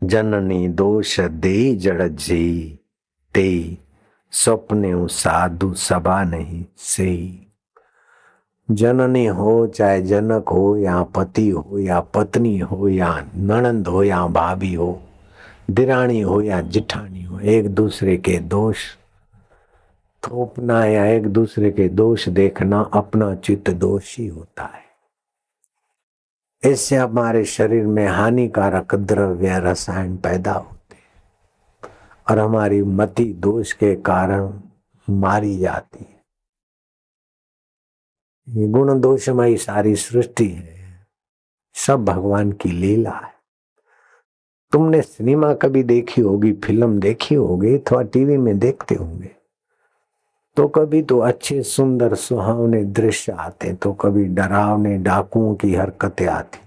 जननी दोष दे जड़ जी ते स्वप्ने साधु सभा नहीं से। जननी हो चाहे जनक हो या पति हो या पत्नी हो या ननंद हो या भाभी हो, दिरानी हो या जिठानी हो, एक दूसरे के दोष थोपना या एक दूसरे के दोष देखना अपना चित्त दोष ही होता है। इससे हमारे शरीर में हानिकारक द्रव्य रसायन पैदा होते हैं और हमारी मति दोष के कारण मारी जाती है। ये गुण दोषमयी सारी सृष्टि है, सब भगवान की लीला है। तुमने सिनेमा कभी देखी होगी, फिल्म देखी होगी अथवा टीवी में देखते होंगे, तो कभी तो अच्छे सुंदर सुहावने दृश्य आते, तो कभी डरावने डाकुओं की हरकतें आती,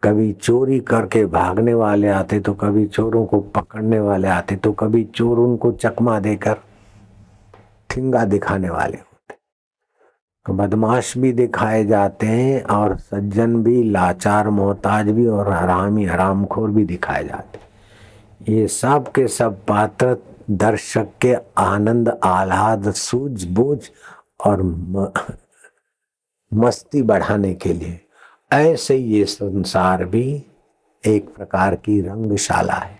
कभी चोरी करके भागने वाले आते, तो कभी चोरों को पकड़ने वाले आते, तो कभी चोर उनको चकमा देकर ठिंगा दिखाने वाले होते। तो बदमाश भी दिखाए जाते हैं और सज्जन भी, लाचार मोहताज भी और हरामी हरामखोर भी दिखाए जाते। ये सब के सब पात्र दर्शक के आनंद आह्लाद सूझबूझ और मस्ती बढ़ाने के लिए। ऐसे ये संसार भी एक प्रकार की रंगशाला है।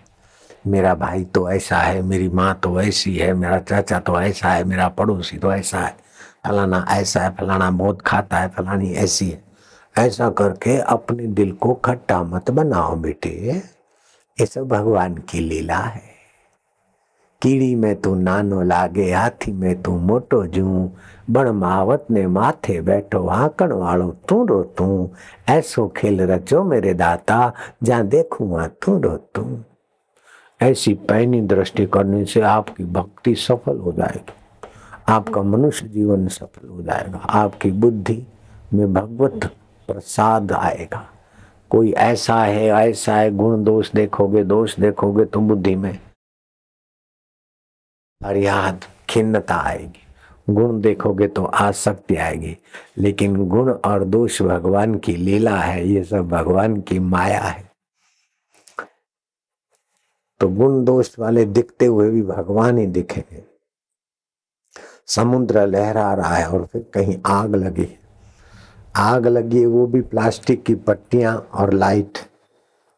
मेरा भाई तो ऐसा है, मेरी माँ तो ऐसी है, मेरा चाचा तो ऐसा है, मेरा पड़ोसी तो ऐसा है, फलाना ऐसा है, फलाना बहुत खाता है, फलानी ऐसी है। ऐसा करके अपने दिल को खट्टा मत बनाओ बेटे, ये सब भगवान की लीला है। कीड़ी में तू नानो लागे, हाथी में तू मोटो जू, बण मावत ने माथे बैठो हाकण वालो तू रो तू, ऐसो खेल रचो मेरे दाता, जहाँ देखूं वहां तू रो तू। ऐसी पैनी दृष्टि करने से आपकी भक्ति सफल हो जाएगी, आपका मनुष्य जीवन सफल हो जाएगा, आपकी बुद्धि में भगवत प्रसाद आएगा। कोई ऐसा है गुण दोष देखोगे, दोष देखोगे तो बुद्धि में फरियाद खिन्नता आएगी, गुण देखोगे तो आसक्ति आएगी। लेकिन गुण और दोष भगवान की लीला है, ये सब भगवान की माया है। तो गुण दोष वाले दिखते हुए भी भगवान ही दिखेंगे। समुद्र लहरा रहा है और फिर कहीं आग लगी, आग लगी है वो भी प्लास्टिक की पट्टियां और लाइट,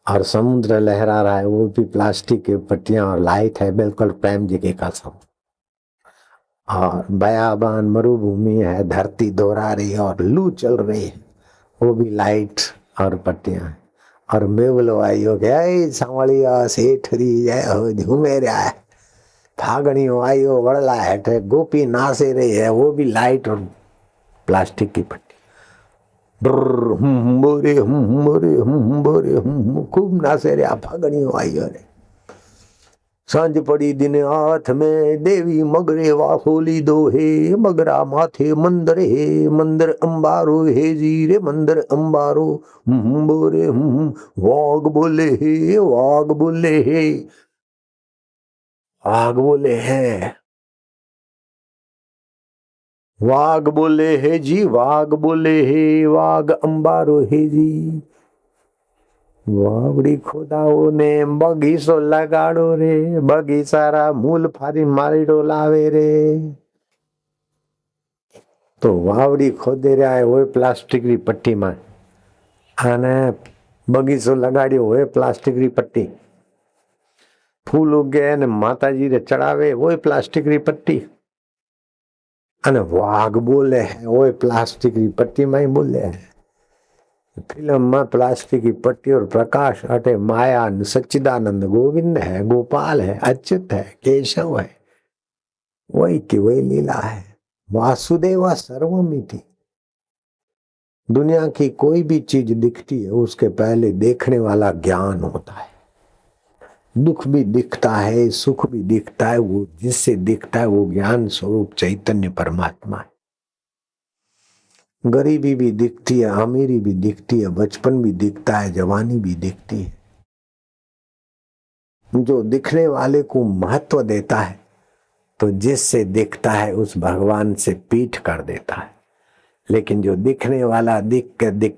और समुद्र लहरा रहा है वो भी प्लास्टिक की पट्टियां और लाइट है, बिल्कुल प्रेम जगह का समुद्र। और बयाबान मरुभूमि है, धरती दोहरा रही है और लू चल रही है, वो भी लाइट और पट्टियां है। और मेवलो आई हो गया सांवलिया सेठरी जय हो झूमे रहा है, फागणियों आई हो वड़ला है, गोपी नाचे रही है, वो भी लाइट और प्लास्टिक की पट्टी। बोरे बोरे खूब नाचे रहा, फागणियों आई हो रे। सांझ पड़ी दिन हाथ में देवी मगरे वाहोली दो हे, मगरा माथे मंदिर हे, मंदिर अंबारो हे जी रे मंदिर अंबारो। बोरे वाग बोले हे, वाग बोले हे, वाग बोले है, वाग बोले हे जी, वाग बोले हे, वाग अंबारो हे जी। વાવડી ખોદાઓને બગીચો લગાડો રે, બગીચારા મૂલ ફારી મારીડો લાવે રે। તો વાવડી ખોદે રહ્યા હોય પ્લાસ્ટિકની પટ્ટીમાં અને બગીચો લગાડ્યો હોય પ્લાસ્ટિકની પટ્ટી, ફૂલ ઉગે અને માતાજીને ચડાવે હોય પ્લાસ્ટિકની પટ્ટી, અને વાઘ બોલે હોય પ્લાસ્ટિકની પટ્ટીમાં બોલે। फिल्म में प्लास्टिक की पट्टी और प्रकाश अटे माया सच्चिदानंद गोविंद है, गोपाल है, अच्युत है, केशव है, वही की वही लीला है। वासुदेवा सर्वमिति। दुनिया की कोई भी चीज दिखती है उसके पहले देखने वाला ज्ञान होता है। दुख भी दिखता है, सुख भी दिखता है, वो जिससे दिखता है वो ज्ञान स्वरूप चैतन्य परमात्मा है। गरीबी भी दिखती है, अमीरी भी दिखती है, बचपन भी दिखता है, जवानी भी दिखती है। जो दिखने वाले को महत्व देता है तो जिससे दिखता है उस भगवान से पीठ कर देता है। लेकिन जो दिखने वाला दिख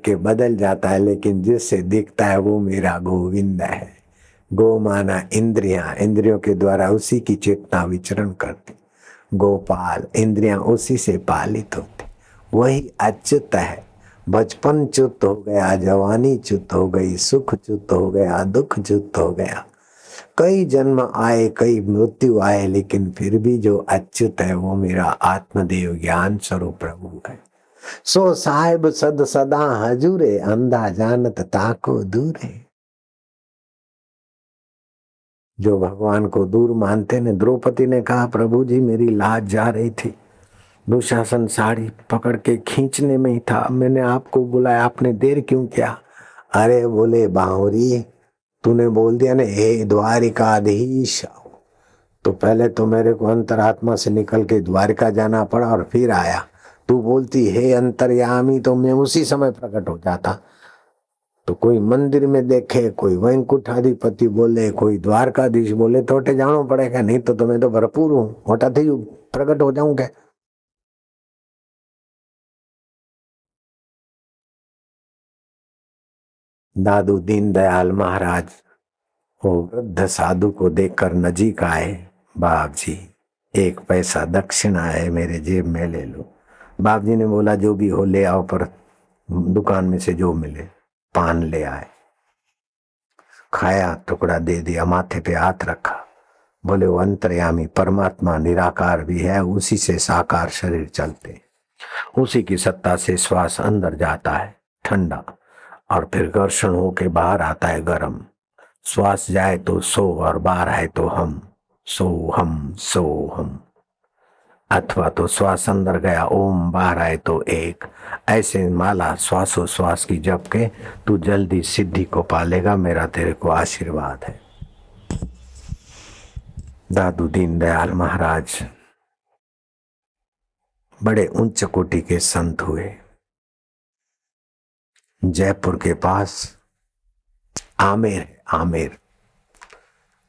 के बदल जाता है, लेकिन जिससे दिखता है वो मेरा गोविंद है, गो माना इंद्रियां, इंद्रियों के द्वारा उसी की चेतना विचरण करती। गोपाल, इंद्रियां उसी से पालित होती। वही अच्युत है। बचपन च्युत हो गया, जवानी च्युत हो गई, सुख च्युत हो गया, दुख च्युत हो गया, कई जन्म आए, कई मृत्यु आए, लेकिन फिर भी जो अच्युत है वो मेरा आत्मदेव ज्ञान स्वरूप प्रभु है। सो साहिब सद सदा हजूरे, अंधा जानत ताको दूरे। जो भगवान को दूर मानते ने, द्रौपदी ने कहा प्रभु जी मेरी लाज जा रही थी, दुशासन साड़ी पकड़ के खींचने में ही था, मैंने आपको बुलाया, आपने देर क्यों किया? अरे बोले बाहुरी, तूने बोल दिया ना हे द्वारिकाधीश, तो पहले तो मेरे को अंतरात्मा से निकल के द्वारिका जाना पड़ा और फिर आया। तू बोलती हे अंतर्यामी तो मैं उसी समय प्रकट हो जाता। तो कोई मंदिर में देखे, कोई वैकुंठाधिपति बोले, कोई द्वारकाधीश बोले तो अटे जानो पड़ेगा, नहीं तो तुम्हें तो भरपूर हूँ, मोटा थी प्रकट हो जाऊं क्या? दादू दीनदयाल महाराज वो वृद्ध साधु को देखकर नजीक आए। बाप जी एक पैसा दक्षिणा है, मेरे जेब में ले लो। बाप जी ने बोला जो भी हो ले आओ, पर दुकान में से जो मिले। पान ले आए, खाया, टुकड़ा दे दिया, माथे पे हाथ रखा, बोले वो अंतर्यामी परमात्मा निराकार भी है, उसी से साकार शरीर चलते, उसी की सत्ता से श्वास अंदर जाता है ठंडा, और फिर घर्षण होके बाहर आता है गर्म। श्वास जाए तो सो और बाहर आए तो हम, सो हम सो हम। अथवा तो श्वास अंदर गया ओम, बाहर आए तो एक। ऐसे माला श्वासोश्वास की जप के तू जल्दी सिद्धि को पालेगा, मेरा तेरे को आशीर्वाद है। दादू दीनदयाल महाराज बड़े उच्च कोटि के संत हुए। जयपुर के पास आमेर है, आमेर,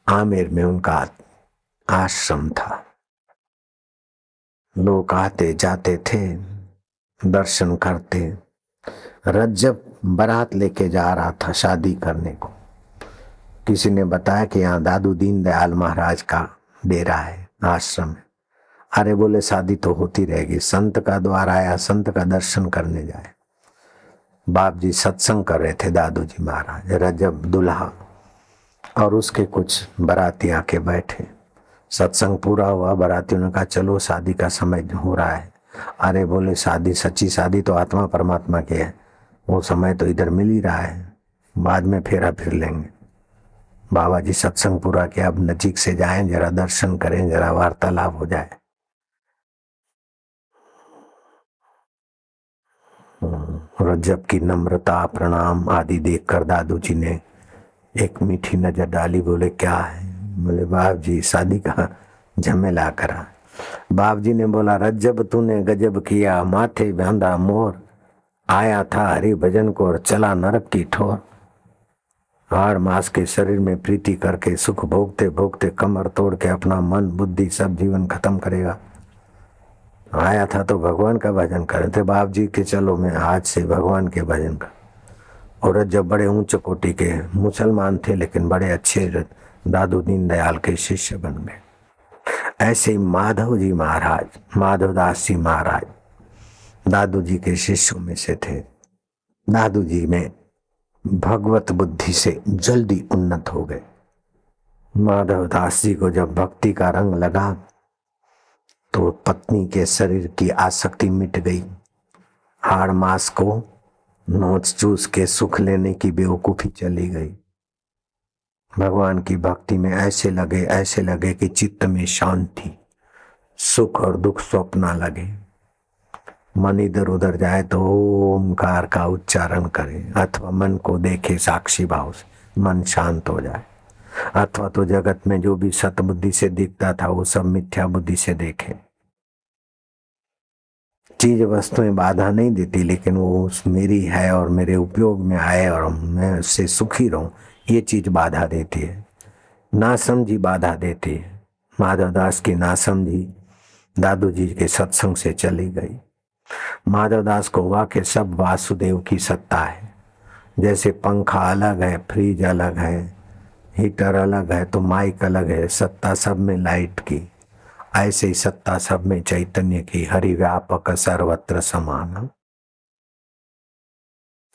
आमेर में उनका आश्रम था। लोग आते जाते थे, दर्शन करते। रज्जब बारात लेके जा रहा था शादी करने को। किसी ने बताया कि यहाँ दादू दीनदयाल महाराज का डेरा है, आश्रम है। अरे बोले शादी तो होती रहेगी, संत का द्वार आया, संत का दर्शन करने जाए। बाप जी सत्संग कर रहे थे, दादू जी महाराज, रज्जब दूल्हा और उसके कुछ बाराती आके बैठे। सत्संग पूरा हुआ, बारातियों ने कहा चलो शादी का समय हो रहा है। अरे बोले शादी, सच्ची शादी तो आत्मा परमात्मा की है, वो समय तो इधर मिल ही रहा है, बाद में फेरा फिर लेंगे। बाबा जी सत्संग पूरा किया, अब नजीक से जाएं, जरा दर्शन करें, जरा वार्तालाप हो जाए। रज्जब की नम्रता प्रणाम आदि देखकर दादू जी ने एक मीठी नजर डाली। बोले क्या है? बोले बाप जी शादी का झमेला करा। बाप जी ने बोला रज्जब तूने गजब किया, माथे बांधा मोर, आया था हरि भजन को और चला नरक की ठोर। हाड़ मास के शरीर में प्रीति करके सुख भोगते भोगते कमर तोड़ के अपना मन बुद्धि सब जीवन खत्म करेगा। आया था तो भगवान का भजन करे थे बाप जी के, चलो मैं आज से भगवान के भजन कर। और जब बड़े उच्च कोटि के मुसलमान थे, लेकिन बड़े अच्छे दादू दीनदयाल के शिष्य बन गए। ऐसे ही माधव जी महाराज, माधवदास जी महाराज दादू जी के शिष्यों में से थे। दादू जी में भगवत बुद्धि से जल्दी उन्नत हो गए। माधवदास जी को जब भक्ति का रंग लगा तो पत्नी के शरीर की आसक्ति मिट गई। हाड़ मास को नोच चूस के सुख लेने की बेवकूफी चली गई। भगवान की भक्ति में ऐसे लगे कि चित्त में शांति, सुख और दुख स्वप्न लगे। मन इधर उधर जाए तो ओमकार का उच्चारण करे, अथवा मन को देखे साक्षी भाव से, मन शांत हो जाए। अथवा तो जगत में जो भी सत बुद्धि से दिखता था वो सब मिथ्या बुद्धि से देखे। चीज वस्तुएं बाधा नहीं देती, लेकिन वो मेरी है और मेरे उपयोग में आए और मैं उससे सुखी रहूं, ये चीज बाधा देती है। नासमझी बाधा देती है। माधवदास की नासमझी दादू जी के सत्संग से चली गई। माधवदास को हुआ कि सब वासुदेव की सत्ता है। जैसे पंखा अलग है, फ्रिज अलग है, हीटर अलग है तो माइक अलग है, सत्ता सब में लाइट की, ऐसे ही सत्ता सब में चैतन्य की, हरि व्यापक सर्वत्र समान।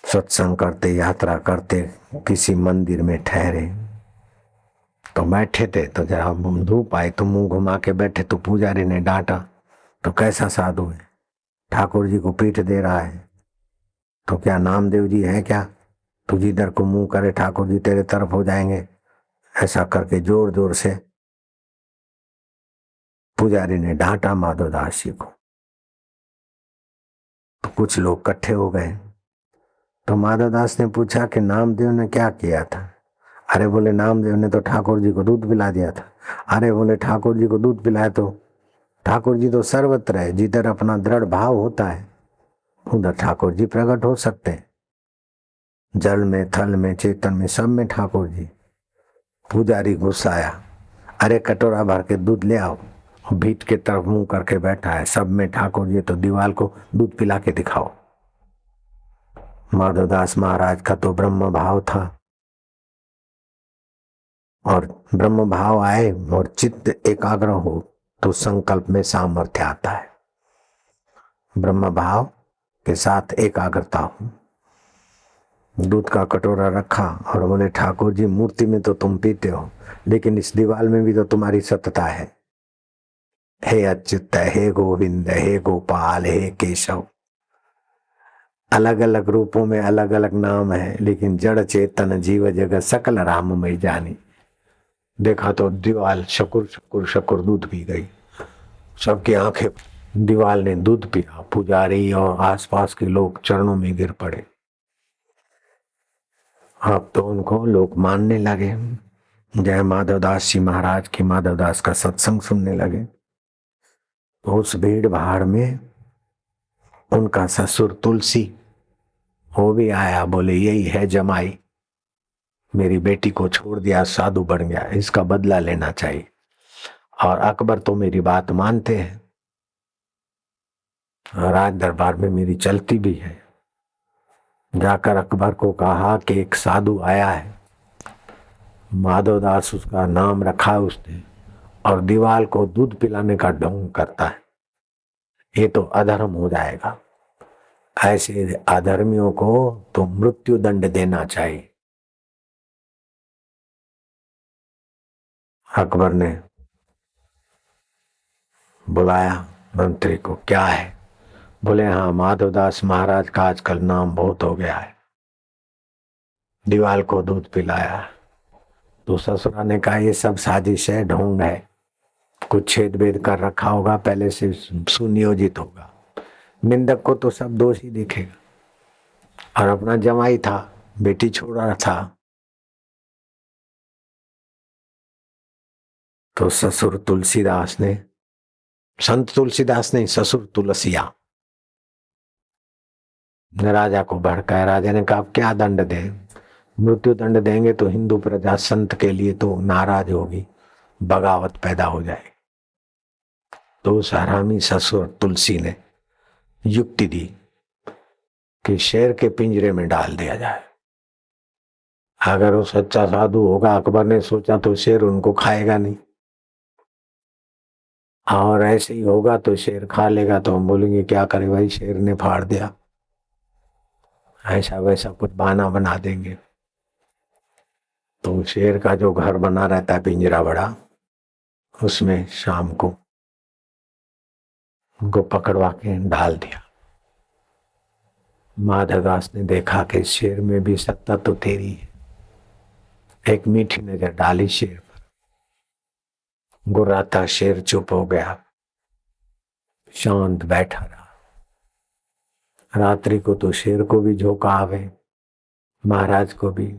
सत्संग करते, यात्रा करते, किसी मंदिर में ठहरे तो बैठे थे, तो जरा धूप आई तो मुंह घुमा के बैठे, तो पुजारी ने डांटा तो कैसा साधु है, ठाकुर जी को पीठ दे रहा है, तो क्या नामदेव जी है क्या, तू जिधर को मुंह करे ठाकुर जी तेरे तरफ हो जाएंगे। ऐसा करके जोर जोर से पुजारी ने डांटा माधवदास जी को। तो कुछ लोग इकट्ठे हो गए, तो माधवदास ने पूछा कि नामदेव ने क्या किया था। अरे बोले नामदेव ने तो ठाकुर जी को दूध पिला दिया था। अरे बोले ठाकुर जी को दूध पिलाया तो ठाकुर जी तो सर्वत्र है, जिधर अपना दृढ़ भाव होता है उधर ठाकुर जी प्रकट हो सकते हैं, जल में, थल में, चेतन में, सब में ठाकुर जी। पुजारी गुस्साया, अरे कटोरा भर के दूध ले आओ। भीत के तरफ मुंह करके बैठा है, सब में ठाकुर जी, तो दीवाल को दूध पिला के दिखाओ। माधवदास महाराज का तो ब्रह्म भाव था, और ब्रह्म भाव आए और चित्त एकाग्र हो तो संकल्प में सामर्थ्य आता है। ब्रह्म भाव के साथ एकाग्रता हो। दूध का कटोरा रखा और बोले ठाकुर जी मूर्ति में तो तुम पीते हो, लेकिन इस दीवाल में भी तो तुम्हारी सत्ता है। हे अच्युत, हे गोविंद, हे गोपाल, हे केशव, अलग अलग रूपों में अलग अलग नाम है, लेकिन जड़ चेतन जीव जगत सकल राममय जानी। देखा तो दीवाल शकुर शकुर शकुर दूध पी गई, सबकी आंखें, दीवाल ने दूध पिया। पुजारी और आसपास के लोग चरणों में गिर पड़े। अब तो उनको लोग मानने लगे, जय माधवदास जी महाराज की, माधवदास का सत्संग सुनने लगे। तो उस भीड़ भाड़ में उनका ससुर तुलसी वो भी आया, बोले यही है जमाई, मेरी बेटी को छोड़ दिया, साधु बन गया, इसका बदला लेना चाहिए। और अकबर तो मेरी बात मानते हैं, राज दरबार में मेरी चलती भी है। जाकर अकबर को कहा कि एक साधु आया है, माधवदास उसका नाम रखा है उसने, और दीवाल को दूध पिलाने का ढोंग करता है, ये तो अधर्म हो जाएगा, ऐसे अधर्मियों को तो मृत्यु दंड देना चाहिए। अकबर ने बुलाया मंत्री को, क्या है? बोले हाँ, माधवदास महाराज का आजकल नाम बहुत हो गया है, दीवाल को दूध पिलाया। तो ससुरा ने कहा ये सब साजिश है, ढोंग है, कुछ छेद भेद कर रखा होगा, पहले से सुनियोजित होगा, निंदक को तो सब दोष ही दिखेगा। और अपना जमाई था, बेटी छोड़ा था, तो ससुर तुलसीदास ने, संत तुलसीदास नहीं, ससुर तुलसिया, राजा को भड़काया। राजा ने कहा अब क्या दंड दे, मृत्यु दंड देंगे तो हिंदू प्रजा संत के लिए तो नाराज होगी, बगावत पैदा हो जाएगी। तो उस हरामी ससुर तुलसी ने युक्ति दी कि शेर के पिंजरे में डाल दिया जाए। अगर वो सच्चा साधु होगा, अकबर ने सोचा, तो शेर उनको खाएगा नहीं, और ऐसे ही होगा तो शेर खा लेगा, तो हम बोलेंगे क्या करे भाई, शेर ने फाड़ दिया, ऐसा वैसा कुछ बहाना बना देंगे। तो शेर का जो घर बना रहता है पिंजरा बड़ा, उसमें शाम को उनको पकड़वा के डाल दिया। माधवदास ने देखा कि शेर में भी सत्ता तो तेरी है, एक मीठी नजर डाली शेर पर, गुर्राता शेर चुप हो गया, शांत बैठा रहा। रात्रि को तो शेर को भी झोंका आवे, महाराज को भी।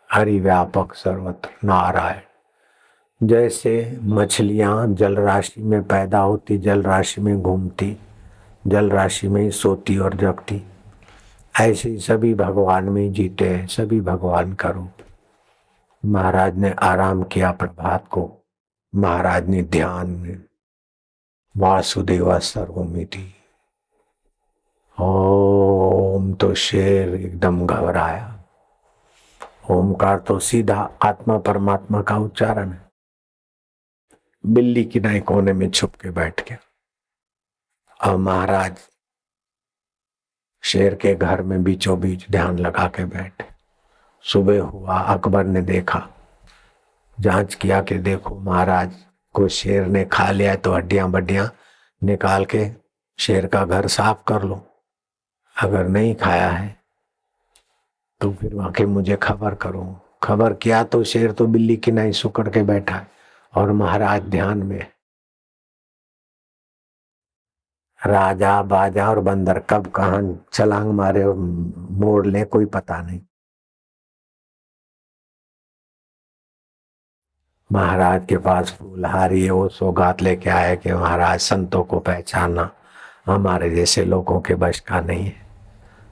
हरि व्यापक सर्वत्र नारायण। जैसे मछलियां जल राशि में पैदा होती, जल राशि में घूमती, जल राशि में ही सोती और जगती, ऐसे ही सभी भगवान में जीते हैं, सभी भगवान का रूप। महाराज ने आराम किया प्रभात को, महाराज ने ध्यान में वासुदेवा सर्वमिति ओम, तो शेर एकदम घबराया, ओमकार तो सीधा आत्मा परमात्मा का उच्चारण है। बिल्ली की नाई कोने में छुप के बैठ गया और महाराज शेर के घर में बीचों बीच ध्यान लगा के बैठे। सुबह हुआ, अकबर ने देखा, जांच किया कि देखो महाराज को शेर ने खा लिया है तो हड्डियां बड्डियां निकाल के शेर का घर साफ कर लो, अगर नहीं खाया है तो फिर वाकई मुझे खबर करो। खबर किया तो शेर तो बिल्ली की नाई सुकड़ के बैठा है और महाराज ध्यान में। राजा बाजा और बंदर कब कहाँ छलांग मारे और मोड़ ले कोई पता नहीं। महाराज के पास फूलहारी है, वो सौगात लेके आए कि महाराज संतों को पहचानना हमारे जैसे लोगों के बश का नहीं है।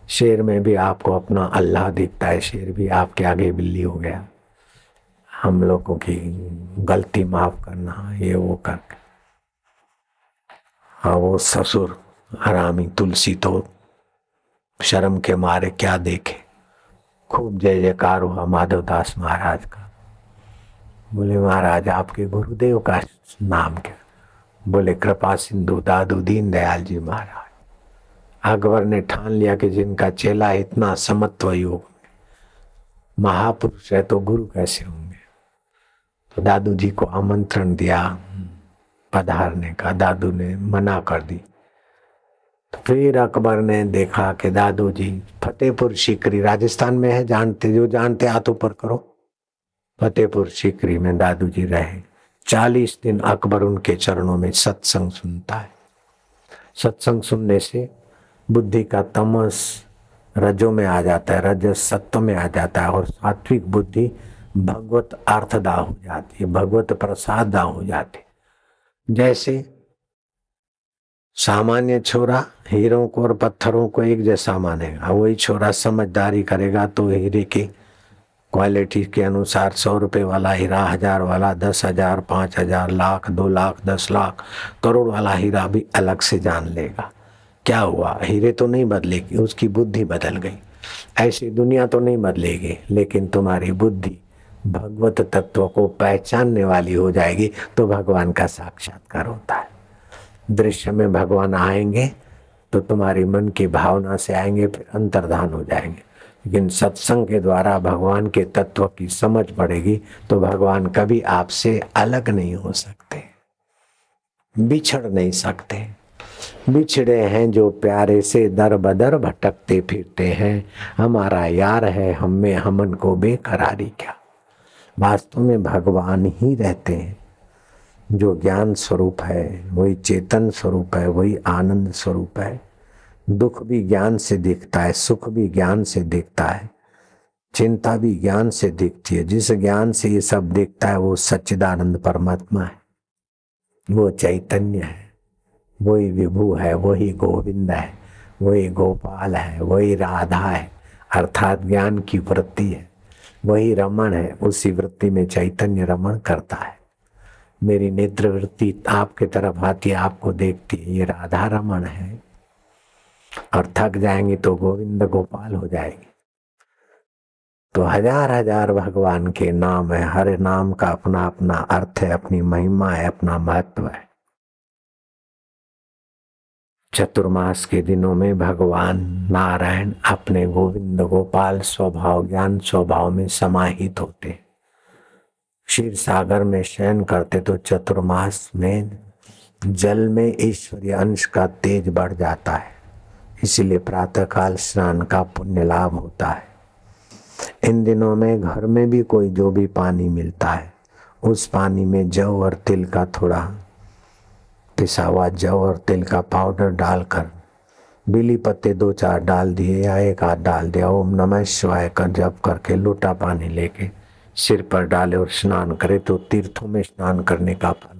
शेर में भी आपको अपना अल्लाह दिखता है, शेर भी आपके आगे बिल्ली हो गया। हम लोगों की गलती माफ करना, ये वो करके। हाँ, वो ससुर हरामी तुलसी तो शर्म के मारे क्या देखे। खूब जय जयकार हुआ माधवदास महाराज का। बोले महाराज आपके गुरुदेव का नाम क्या? बोले कृपा सिंधु दादू दीन दयाल जी महाराज। अकबर ने ठान लिया कि जिनका चेला इतना समत्व योग में महापुरुष है तो गुरु कैसे होंगे। तो दादू जी को आमंत्रण दिया पधारने का, दादू ने मना कर दी। तो फिर अकबर ने देखा कि दादू जी फतेहपुर सीकरी राजस्थान में है, जानते जो जानते हाथ ऊपर करो। फतेहपुर सीकरी में दादू जी रहे 40 दिन। अकबर उनके चरणों में सत्संग सुनता है। सत्संग सुनने से बुद्धि का तमस रजों में आ जाता है, रजस सत्व में आ जाता है और सात्विक बुद्धि भगवत अर्थदा हो जाती है, भगवत प्रसादा हो जाती है। जैसे सामान्य छोरा हीरों को और पत्थरों को एक जैसा मानेगा, वही छोरा समझदारी करेगा तो हीरे की क्वालिटी के अनुसार 100 रुपए वाला हीरा, 1000 वाला, 10,000, 5,000, लाख, 2 लाख, 10 लाख, करोड़ वाला हीरा भी अलग से जान लेगा। क्या हुआ? हीरे तो नहीं बदलेगी, उसकी बुद्धि बदल गई। ऐसी दुनिया तो नहीं बदलेगी, लेकिन तुम्हारी बुद्धि भगवत तत्व को पहचानने वाली हो जाएगी तो भगवान का साक्षात्कार होता है। दृश्य में भगवान आएंगे तो तुम्हारी मन की भावना से आएंगे, फिर अंतर्धान हो जाएंगे। लेकिन सत्संग के द्वारा भगवान के तत्व की समझ पड़ेगी तो भगवान कभी आपसे अलग नहीं हो सकते, बिछड़ नहीं सकते। बिछड़े हैं जो प्यारे से दर बदर भटकते फिरते हैं, हमारा यार है हम में हमन को बेकरारी क्या। वास्तव में भगवान ही रहते हैं। जो ज्ञान स्वरूप है वही चेतन स्वरूप है, वही आनंद स्वरूप है। दुख भी ज्ञान से दिखता है, सुख भी ज्ञान से दिखता है, चिंता भी ज्ञान से दिखती है। जिस ज्ञान से ये सब दिखता है वो सच्चिदानंद परमात्मा है, वो चैतन्य है, वही विभु है, वही गोविंद है, वही गोपाल है, वही राधा है, अर्थात ज्ञान की वृत्ति है, वही रमण है। उसी वृत्ति में चैतन्य रमण करता है। मेरी नेत्र वृत्ति आपके तरफ आती है, आपको देखती है, ये राधा रमण है। और थक जाएंगे तो गोविंद गोपाल हो जाएंगे। तो हजार हजार भगवान के नाम है, हर नाम का अपना अपना अर्थ है, अपनी महिमा है, अपना महत्व है। चतुर्मास के दिनों में भगवान नारायण अपने गोविंद गोपाल स्वभाव ज्ञान स्वभाव में समाहित होते, क्षीर सागर में शयन करते। तो चतुर्मास में जल में ईश्वरीय अंश का तेज बढ़ जाता है, इसीलिए प्रातःकाल स्नान का पुण्य लाभ होता है। इन दिनों में घर में भी कोई जो भी पानी मिलता है उस पानी में जव और तिल का थोड़ा पिसा हुआ जव और तिल का पाउडर डालकर बिली पत्ते 2-4 डाल दिए या 1 आध डाल दिया, ओम नमः शिवाय कर जप करके लोटा पानी लेके सिर पर डाले और स्नान करे तो तीर्थों में स्नान करने का फल